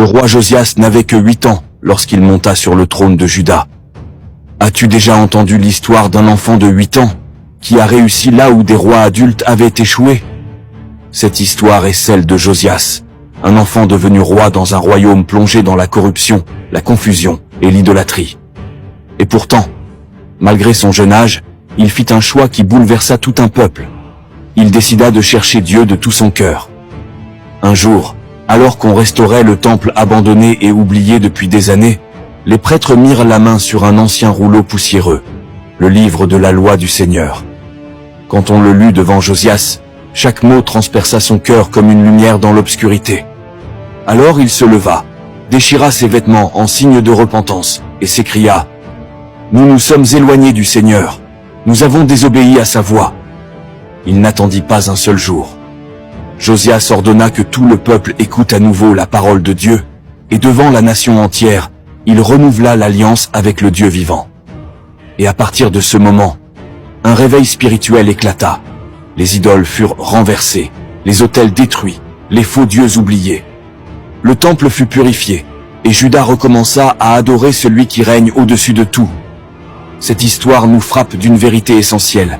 Le roi Josias n'avait que 8 ans lorsqu'il monta sur le trône de Juda. As-tu déjà entendu l'histoire d'un enfant de 8 ans qui a réussi là où des rois adultes avaient échoué? Cette histoire est celle de Josias, un enfant devenu roi dans un royaume plongé dans la corruption, la confusion et l'idolâtrie. Et pourtant, malgré son jeune âge, il fit un choix qui bouleversa tout un peuple. Il décida de chercher Dieu de tout son cœur. Un jour, alors qu'on restaurait le temple abandonné et oublié depuis des années, les prêtres mirent la main sur un ancien rouleau poussiéreux, le livre de la loi du Seigneur. Quand on le lut devant Josias, chaque mot transperça son cœur comme une lumière dans l'obscurité. Alors il se leva, déchira ses vêtements en signe de repentance, et s'écria : « Nous nous sommes éloignés du Seigneur, nous avons désobéi à sa voix. » Il n'attendit pas un seul jour. Josias ordonna que tout le peuple écoute à nouveau la parole de Dieu, et devant la nation entière, il renouvela l'alliance avec le Dieu vivant. Et à partir de ce moment, un réveil spirituel éclata. Les idoles furent renversées, les autels détruits, les faux dieux oubliés. Le temple fut purifié, et Juda recommença à adorer celui qui règne au-dessus de tout. Cette histoire nous frappe d'une vérité essentielle.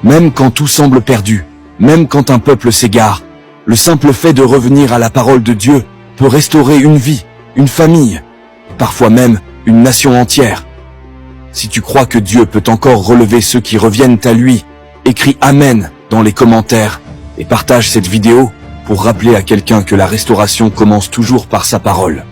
Même quand tout semble perdu, même quand un peuple s'égare, le simple fait de revenir à la parole de Dieu peut restaurer une vie, une famille, parfois même une nation entière. Si tu crois que Dieu peut encore relever ceux qui reviennent à lui, écris Amen dans les commentaires et partage cette vidéo pour rappeler à quelqu'un que la restauration commence toujours par sa parole.